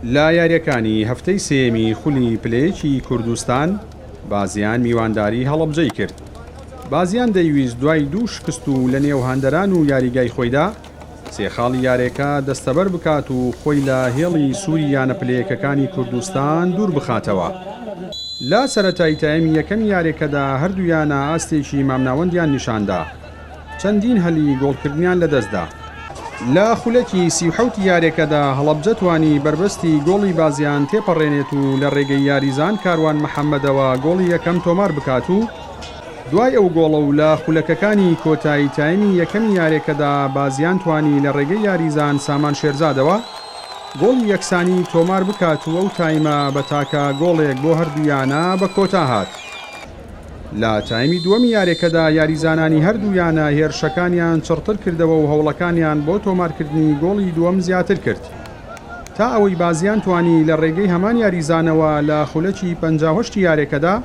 لا یاریەکانی هەفتەی سێمی خولی پلەیەکی کوردستان بازیان میوانداری هەڵەبجەی کرد. بازیان دەیویست دوای دوو شکست و لە نێو هەندەران و یاریگای خۆیدا سێخاڵی یاریەکە دەستەبەر بکات و خۆی لە هێڵی سووری یانە پلەیەکەکانی کوردستان دوور بخاتەوە. لا سەرەتای تایمی یەکەم یاریەکەدا هەردوویانە ئاستێکی مامناوەندیان نیشاندا، چەندین هەلی گۆڵکردنیان لەدەستدا. لە خولەکی 37 یاریەکەدا هەڵەبجە توانی بربەستی گۆڵی بازیان تێپەڕێنێت و لە ڕێگەی یاریزان کاروان محەممەدەوە گۆڵی یەکەم تۆمار بکات و دوای ئەو گۆڵە و لە خولەکەکانی کۆتایی تایمی یەکەمی یاریەکەدا بازیان توانی لە ڕێگەی یاریزان سامان شێرزادەوە گۆڵی یەکسانی تۆمار بکات و ئەو تایمە بە تاکە گۆڵێک بۆ هەردوویانە بە کۆتا هات. لە تایمی دووەمی یاریەکەدا یاریزانانی هەردوویانە هێرشەکانیان چڕتر کردەوە و هەوڵەکانیان بۆ تۆمارکردنی گۆڵی دووەم زیاتر کرد تا ئەوەی بازیان توانی لە ڕێگەی هەمان یاریزانەوە لە خولەکی 58 یاریەکەدا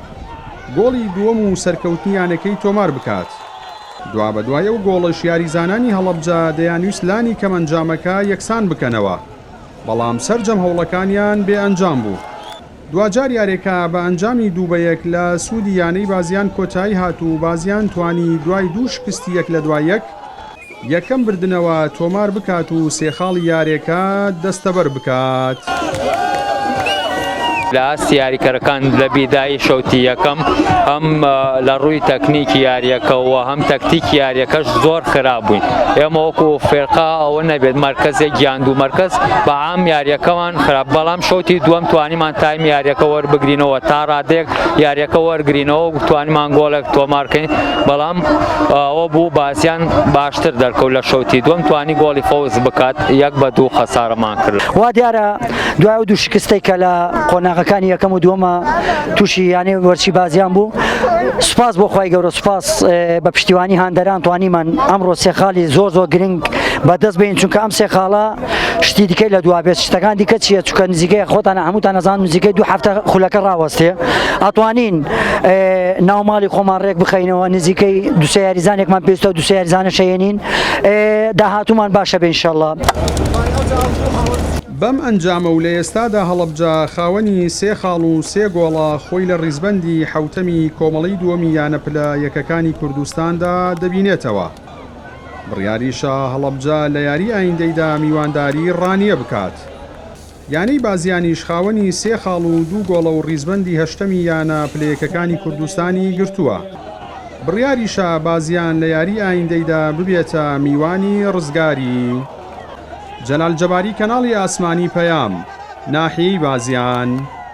گۆڵی دووەم و سەرکەوتنیانەکەی تۆمار بکات. دوا بە دوای ئەو گۆڵش یاریزانانی هەڵەبجە دەیانویست لانی کەمەنجامەکە یەکسان بکەنەوە، بەڵام سەرجەم هەوڵەکانیان بێ ئەنجام بوو. دوجار یاریەکە بە ئەنجامی 2-1 لە سوودی یانەی بازیان کۆتایی هات و بازیان توانی دوای دوو شکستی یەک لە دوای یەک یەکەم بردنەوە تۆمار بکات و سێخاڵی یاریەکە دەستەبەر بکات. لە ئاستی یاریکەرەکان لە بیدایی شەوتی یەکەم هەم لە ڕووی تەکنیکی یاریەکەەوە هەم تەکتیکی یاریەکەش زۆر خراپ بووین. ئێمە وەکو فێرقا ئەوە نەبێت مەرکەزێک گیاندوو مەرکەز بە عام یاریەکەمان خراپ، بەڵام شەوتی دووەم توانیمان تایمی یاریەکە وەربگرینەوە تا ڕادێک یاریەکە وەرگرینەوە و توانیمان گۆڵێک تۆمارکەین، بەڵام ئەوە بوو بازیان باشتر دەرکەوت لە شەوتی دووەم توانی گۆڵی فەوز بکات 1-2 خەسارەمان کرد. وا دیارە دوای دوو شکستەی کە لە قۆناغەکانی یەکەم و دووەمە تووشی یانێ وەرچی بازیان بوو، سوپاس بۆ خی گەورە، سوپاس بە پشتیوانی هەندەران توانیمان ئەمڕۆ سێخاڵی زۆر گرنگ بەدەست بین، چونکە ئەم سێخاڵە شتی دیکەی لە دوا بێت. شتەکان دیکە چییە؟ چونکە نزیکەی خۆتانە هەمووتان نەزان نزیکەی 2 هەفتە خولەکە ڕاوەستێ، ئەتوانین ناوماڵی خۆمان ڕێک بخەینەوە، نزیکەی دووسێ یاریزانێکمان پێویستە و دووسێ یاریزانە شەیێنین، داهاتوومان باشە بێ ئینشەڵڵا. بەم ئەنجامە و لە ئێستادا هەڵەبجە خاوەنی 3 خاڵ و 3 گۆڵە خۆی لە ڕیزبەندی حوتەمی کۆمەڵی دووەمی یانەپلە یەکەکانی کوردستاندا دەبینێتەوە. بڕیاریشە هەڵەبجە لە یاری ئایندەیدا میوانداری ڕانیە بکات. یانەی بازیانیش خاوەنی 3 خاڵ و 2 گۆڵە و ڕیزبەندی هەشتەمی یانە پلەیەکەکانی کوردستانی گرتووە. بڕیاریشە بازیان لە یاری ئایندەیدا ببێتە میوانی ڕزگاری. جەلال جەباری، کەناڵی ئاسمانی پەیام، ناحیەی بازیان.